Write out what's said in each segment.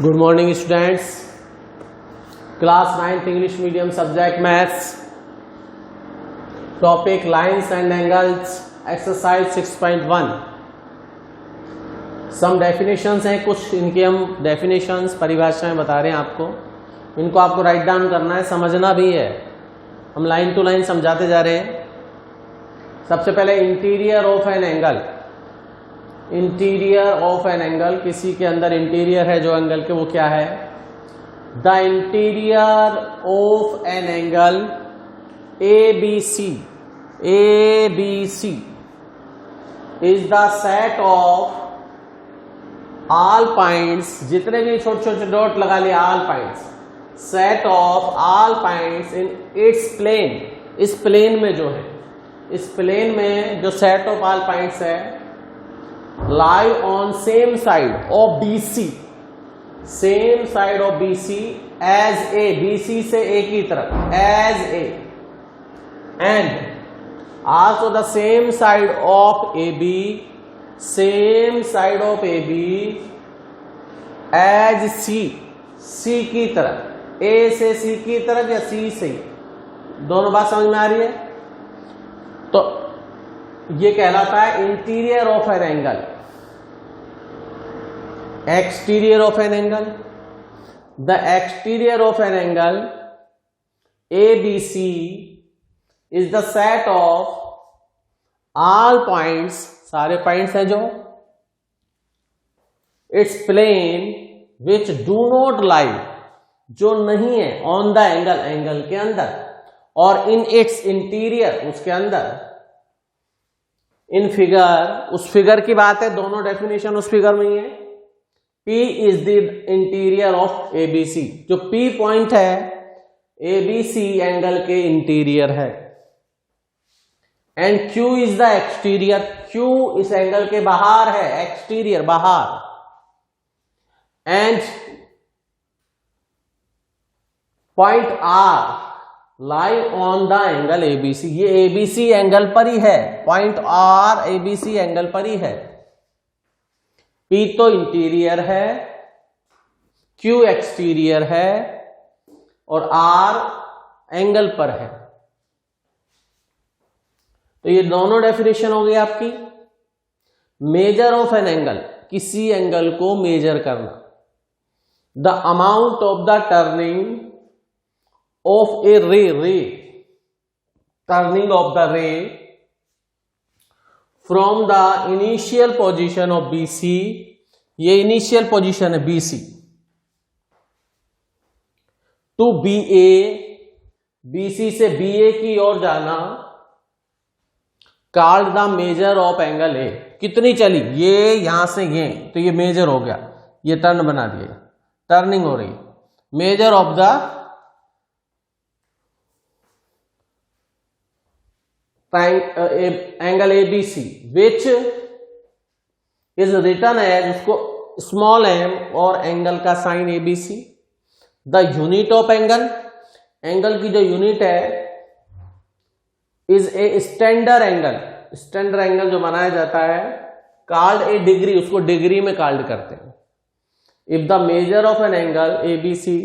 Good morning students, class 9th English medium subject maths, topic lines and angles, exercise 6.1। Some definitions हैं, कुछ इनकी हम definitions परिभाषाएं बता रहे हैं आपको। इनको आपको राइट डाउन करना है, समझना भी है। हम लाइन टू लाइन समझाते जा रहे हैं। सबसे पहले interior of an angle. Interior of an angle, किसी के अंदर इंटीरियर है जो एंगल के, वो क्या है? The interior of an angle ABC is the set of all points, जितने भी छोटे छोटे डॉट लगा लिए, all points, set of all points in its plane. इस प्लेन में जो है, इस प्लेन में जो सेट ऑफ ऑल पॉइंट्स है, lie on same side of BC, same side of BC as A, BC से A की तरफ, as A, and also the same side of AB, same side of AB as C, C की तरफ, A से C की तरफ या C से, दोनों बात समझ में आ रही है? तो ये कहलाता है interior of an angle. Exterior of an angle, the exterior of an angle ABC is the set of all points, सारे पॉइंट्स हैं जो its plane which do not lie, जो नहीं है ऑन द एंगल, एंगल के अंदर, और in its interior, उसके अंदर। इन फिगर, उस फिगर की बात है, दोनों डेफिनेशन उस फिगर में ही है। P is the interior of ABC, जो P पॉइंट है ABC एंगल के इंटीरियर है। And Q is the exterior, Q इस एंगल के बाहर है, एक्सटीरियर बाहर। And point R lie on the angle ABC, ये ABC एंगल पर ही है, पॉइंट R ABC एंगल पर ही है। P तो इंटीरियर है, Q एक्सटीरियर है, और R एंगल पर है। तो ये दोनों डेफिनेशन हो गई आपकी। मेजर ऑफ एन एंगल, किसी एंगल को मेजर करना। The amount of the turning of a ray, turning of the ray from the initial position of BC, ये इनिशियल पोजीशन है BC, to BA, BC से BA की ओर जाना, called the measure of angle A। कितनी चली? ये यहां से ये, तो ये मेजर हो गया, ये टर्न बना दिया, टर्निंग हो रही। Measure of the angle ABC which is written as, उसको स्मॉल m और एंगल का sign ABC। The unit of angle, angle की जो यूनिट है, is a standard angle, standard angle जो बनाया जाता है, कॉल्ड ए डिग्री, उसको डिग्री में कॉल्ड करते हैं। If the measure of an angle ABC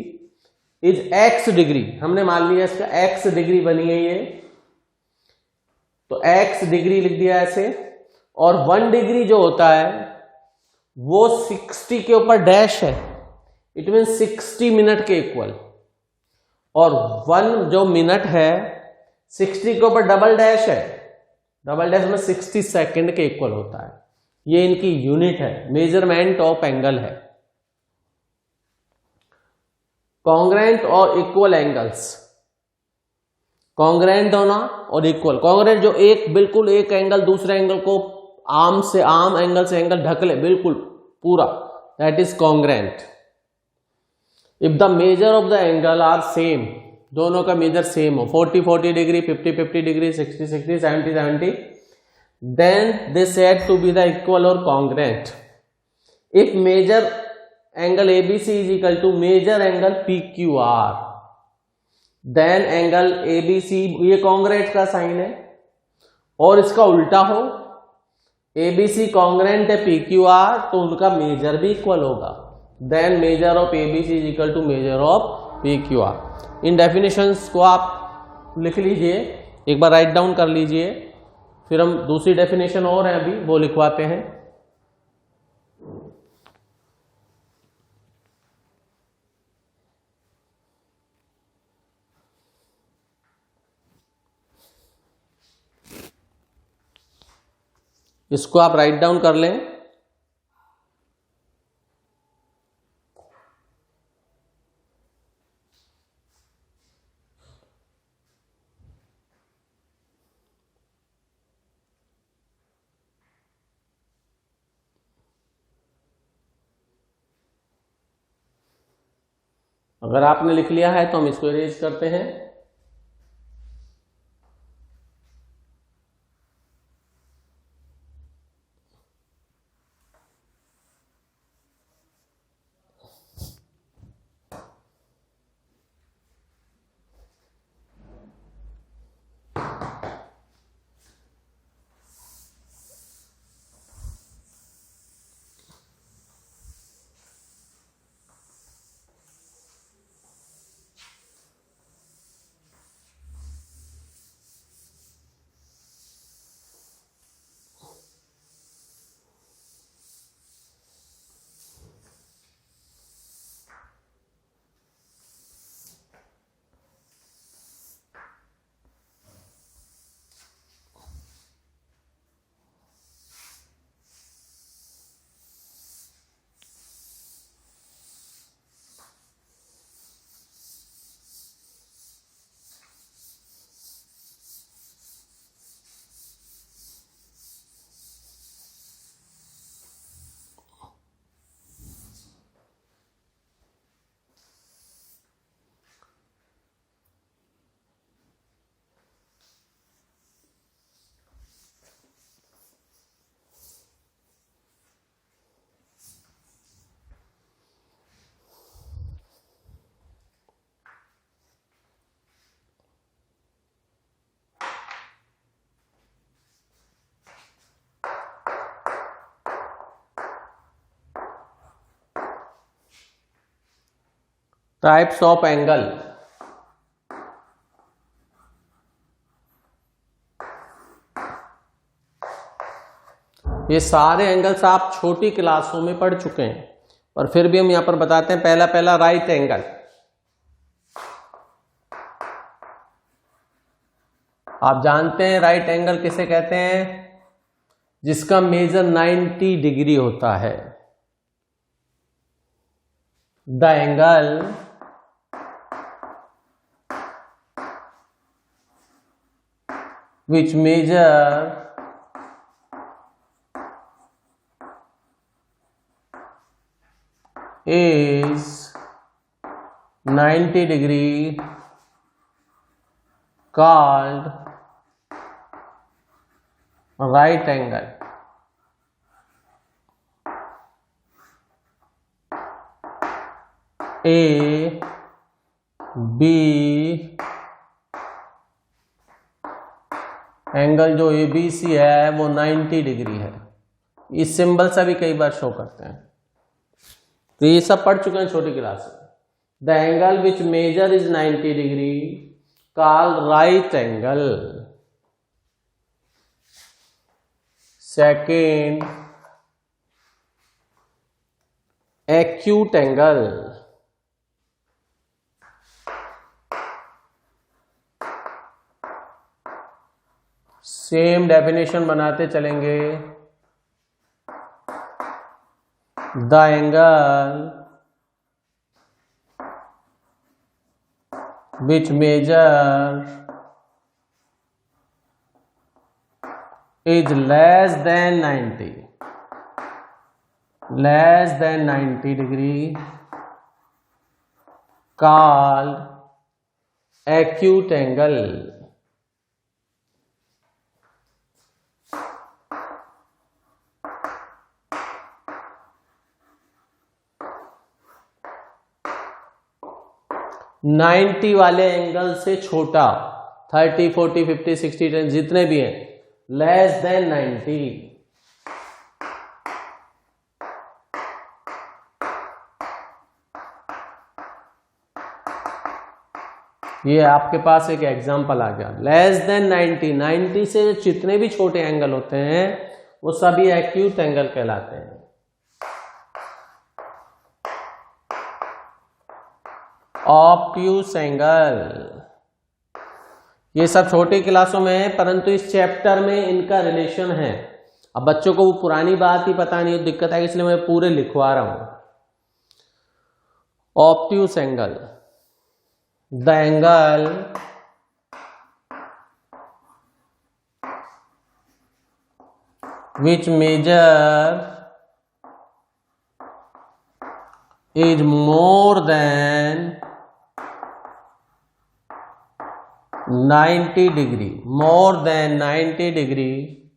is x degree, हमने मान लिया इसका x डिग्री बनी है ये, तो x डिग्री लिख दिया ऐसे, और 1 डिग्री जो होता है वो 60 के ऊपर डैश है, इट मीन 60 मिनट के इक्वल, और 1 जो मिनट है 60 के ऊपर डबल डैश है, डबल डैश में 60 सेकंड के इक्वल होता है। ये इनकी यूनिट है, मेजरमेंट ऑफ एंगल है। कॉन्ग्रेंट और इक्वल एंगल्स, कॉन्ग्रेंट होना और इक्वल। कॉन्ग्रेंट जो एक, बिल्कुल एक एंगल दूसरे एंगल को आर्म से आर्म, एंगल से एंगल ढक ले बिल्कुल पूरा, that is congruent. If the measure of the angle are same, दोनों का मेजर सेम हो, 40 degree, 50 degree, 60 70, then they said to be the equal और congruent. If measure angle ABC is equal to measure angle PQR, then angle ABC, ये congruent का sign है, और इसका उल्टा हो, ABC कॉन्ग्रेंट है PQR, तो उनका मेजर भी इक्वल होगा। Then measure of ABC is equal to measure of PQR. इन डेफिनेशंस को आप लिख लीजिए, एक बार राइट डाउन कर लीजिए, फिर हम दूसरी डेफिनेशन और है अभी वो लिखवाते हैं। इसको आप राइट डाउन कर लें। अगर आपने लिख लिया है तो हम इसको इरेज करते हैं। Types of angle. ये सारे एंगल्स आप छोटी क्लासों में पढ़ चुके हैं, पर फिर भी हम यहां पर बताते हैं। पहला राइट एंगल। आप जानते हैं राइट एंगल किसे कहते हैं? जिसका मेजर 90 डिग्री होता है। The angle which measure is 90 degree called right angle. A B angle जो ABC है वो 90 डिग्री है। इस सिंबल से भी कई बार शो करते हैं। तो ये सब पढ़ चुके हैं छोटी क्लास में। The angle which measure is 90 degree called right angle. Second, acute angle. Same definition बनाते चलेंगे। The angle which measure is less than 90 degree called acute angle. Ninety वाले एंगल से छोटा 30, 40, 50, 60, 10 जितने भी हैं, लेस देन 90। ये आपके पास एक एग्जांपल आ गया। लेस देन 90, 90 से जितने भी छोटे एंगल होते हैं वो सभी एक्यूट एंगल कहलाते हैं। ऑब्ट्यूस एंगल, ये सब छोटी क्लासों में है परंतु इस चैप्टर में इनका रिलेशन है। अब बच्चों को वो पुरानी बात ही पता नहीं, दिक्कत है, इसलिए मैं पूरे लिखवा रहा हूं। Obtuse angle, the angle which measure is more than 90 degree, more than 90 degree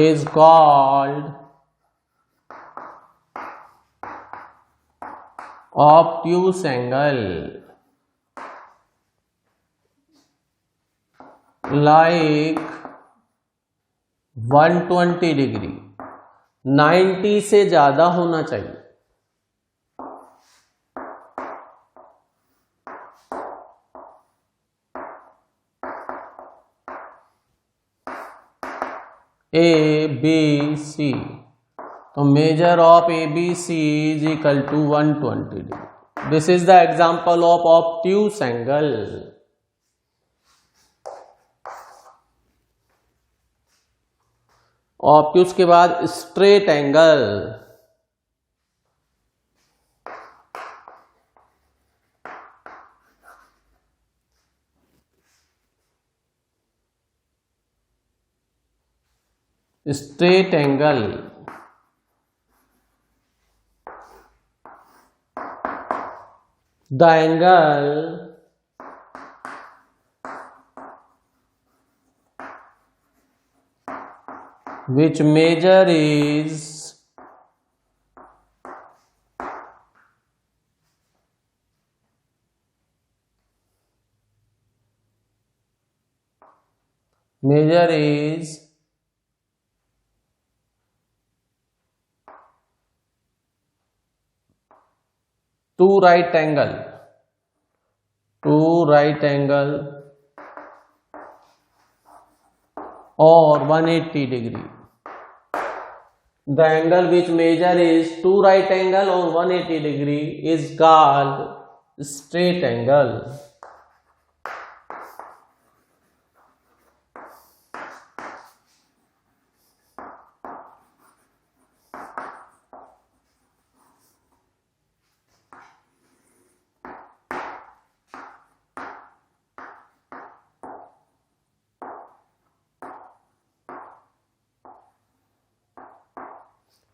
is called obtuse angle. Like 120 degree, 90 से ज्यादा होना चाहिए। ए बी सी, तो measure of A B C is equal to 120 degree. This is the example of obtuse angle. Obtuse के बाद straight angle, straight angle the angle which measure is two right angle or 180 degree. The angle which measure is two right angle or 180 degree is called straight angle.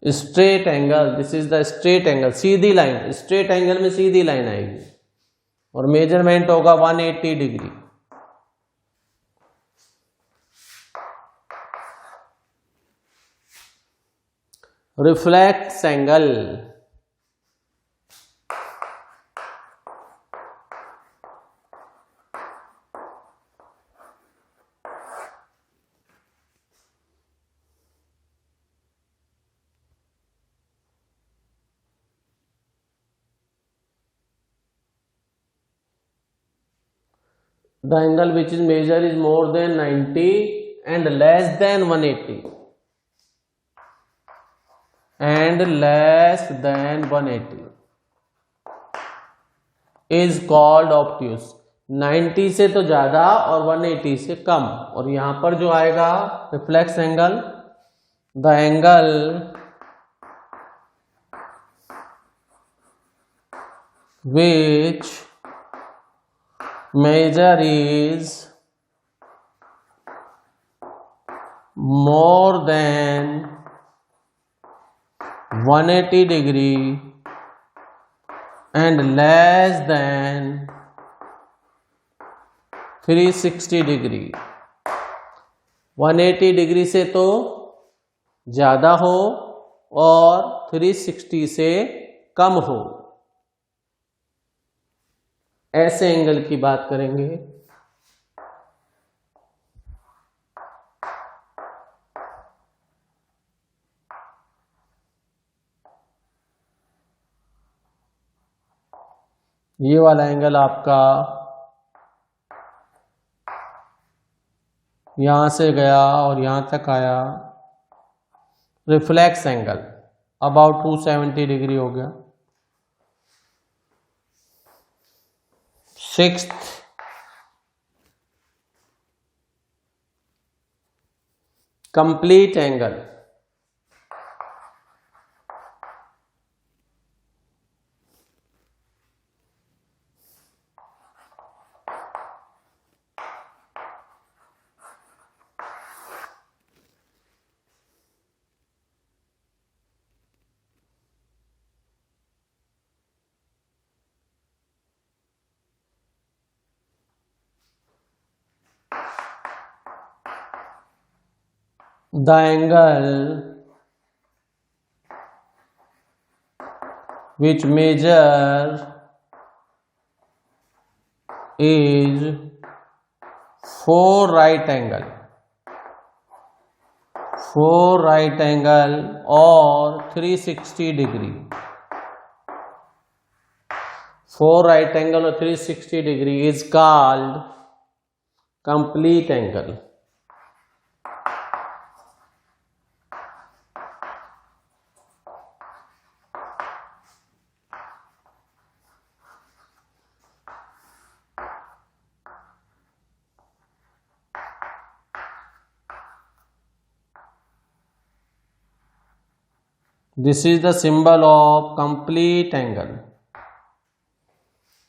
Straight angle, this is the straight angle, Sidhi line, straight angle में सीधी line आएगी और measurement होगा 180 degree. Reflex angle, the angle which is measure is more than 90 and less than 180 is called obtuse। 90 से तो ज्यादा और 180 से कम। और यहां पर जो आएगा reflex angle, the angle which measure is more than 180 degree and less than 360 degree. 180 degree से तो ज्यादा हो और 360 से कम हो, ऐसे एंगल की बात करेंगे। ये वाला एंगल आपका यहां से गया और यहां तक आया, रिफ्लेक्स एंगल अबाउट 270 डिग्री हो गया। Sixth, complete angle. The angle which measure is 4 right angle, 4 right angle or 360 degree, 4 right angle or 360 degree is called complete angle. This is the symbol of complete angle.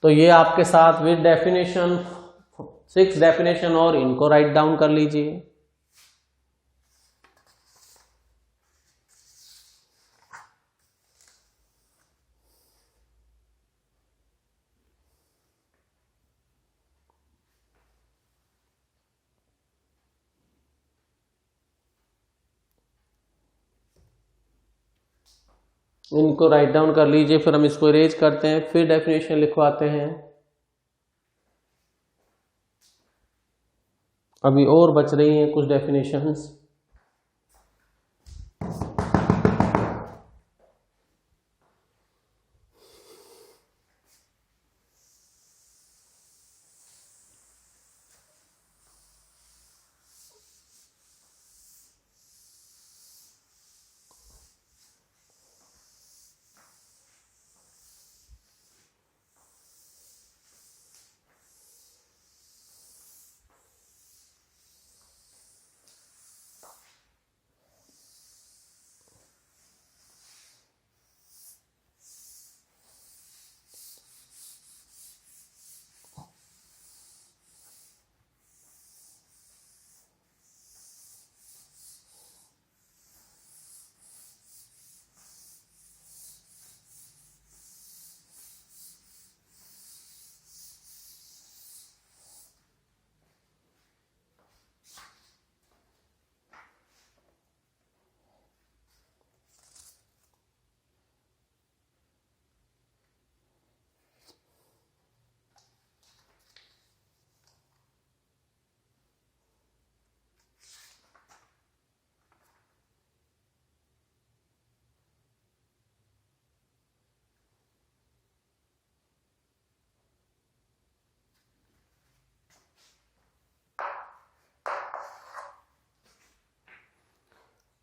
तो ये आपके साथ with definition 6 definition और इनको write down कर लीजिए। इनको write down कर लीजिए, फिर हम इसको इरेज करते हैं, फिर डेफिनेशन लिखवाते हैं। अभी और बच रही हैं कुछ definitions.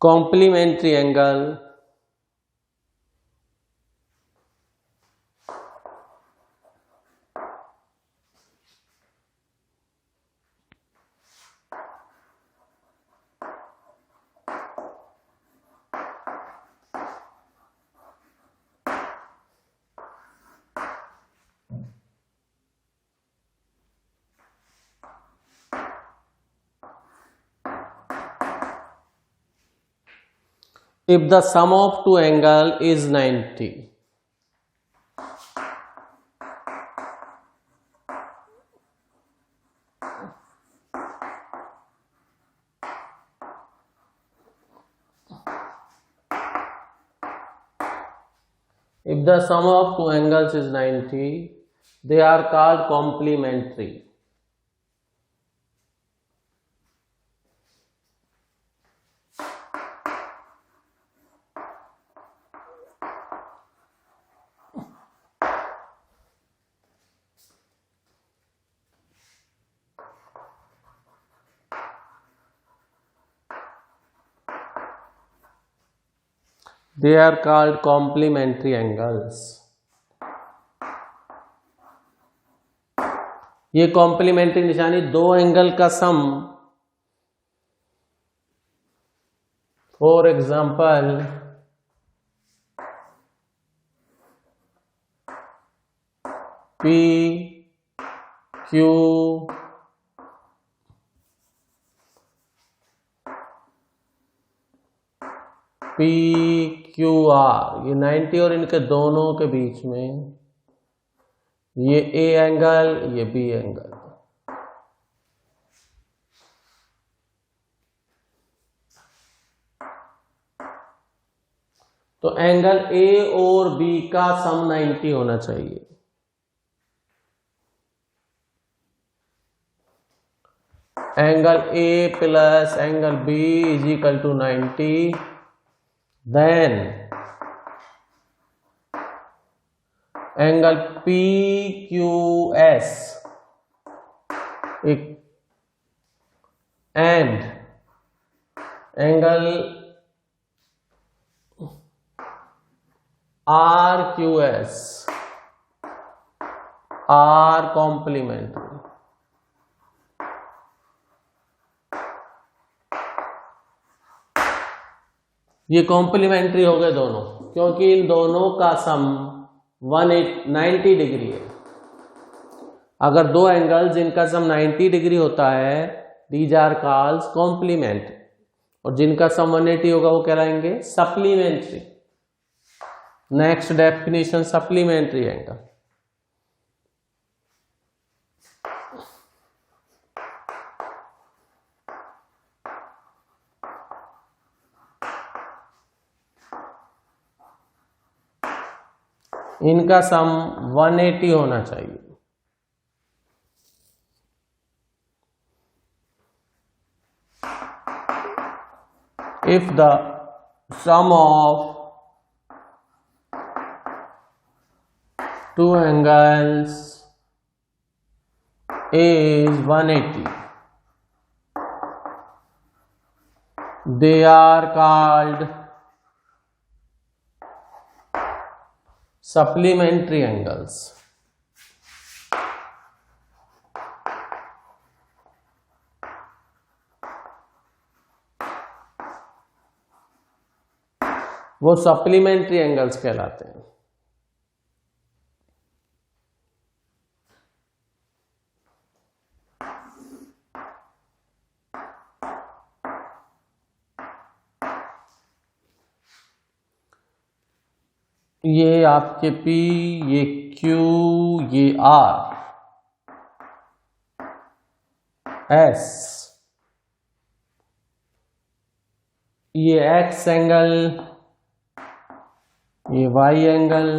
Complementary angle if the sum of two angle is 90. If the sum of two angles is 90, they are called complementary. They are called complementary angles. ये कॉम्प्लीमेंट्री निशानी दो एंगल का sum, for example P Q P Q R, ये 90 और इनके दोनों के बीच में ये ए एंगल, ये बी एंगल। तो एंगल ए और बी का सम 90 होना चाहिए। Angle A plus angle B is equal to 90। Then angle P Q S and angle R Q S are complementary. ये कॉम्प्लीमेंट्री हो गए दोनों, क्योंकि इन दोनों का सम 190 डिग्री है। अगर दो एंगल जिनका सम 90 डिग्री होता है, दीज आर कॉल्ड कॉम्प्लीमेंट्री, और जिनका सम 180 होगा वो कहलाएंगे supplementary. Next definition supplementary angle. इनका सम 180 होना चाहिए। If the sum of two angles is 180, they are called supplementary angles। वो सप्लीमेंट्री एंगल्स कहलाते हैं। ये आपके P, ये Q, ये R, S, ये X एंगल, ये Y एंगल।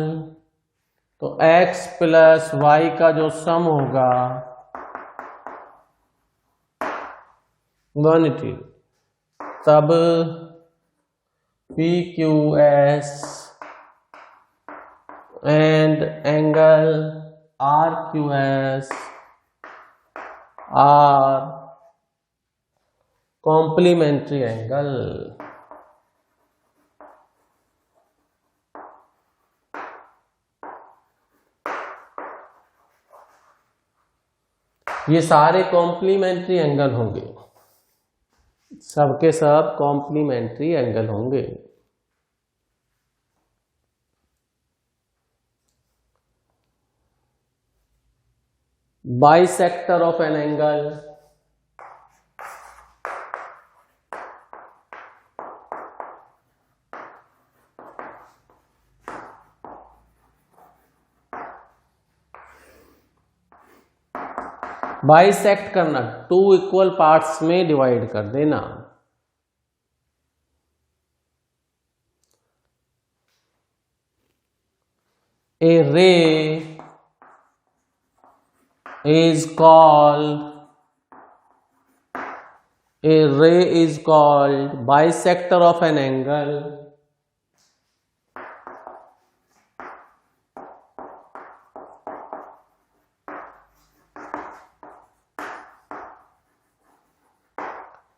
तो X प्लस Y का जो सम होगा 180, तब PQS and angle RQS are complementary angle। ये सारे कॉम्प्लीमेंट्री एंगल होंगे, सबके सब कॉम्प्लीमेंट्री एंगल होंगे। Bisector of an angle, bisect करना, टू इक्वल पार्ट्स में डिवाइड कर देना। A ray is called bisector of an angle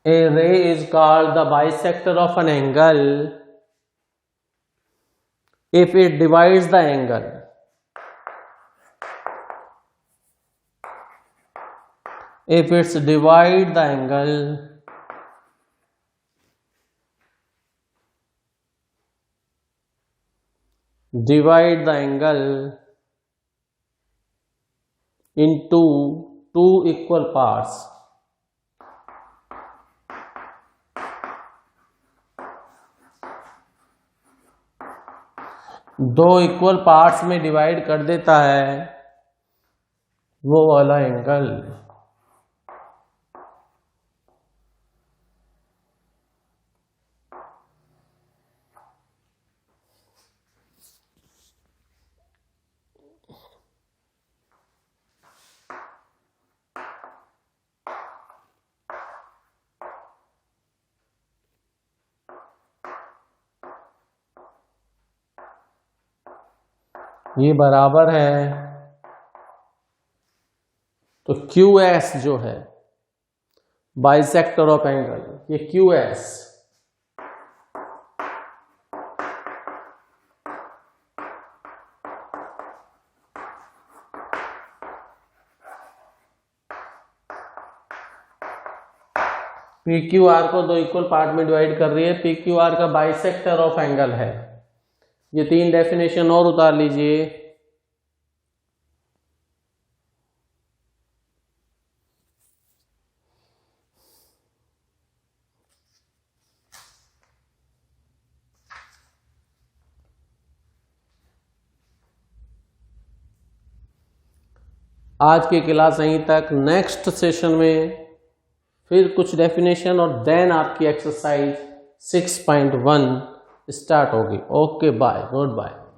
A ray is called the bisector of an angle if it divides the angle, if it's divide the angle into two equal parts, दो equal parts में divide कर देता है वो वाला angle ये बराबर है, तो QS जो है बाइसेक्टर ऑफ एंगल, ये QS PQR को दो इक्वल पार्ट में डिवाइड कर रही है, PQR का बाइसेक्टर ऑफ एंगल है। ये तीन डेफिनेशन और उतार लीजिए। आज की क्लास यहीं तक। नेक्स्ट सेशन में फिर कुछ डेफिनेशन और देन आपकी एक्सरसाइज 6.1 स्टार्ट होगी। Okay bye, good bye.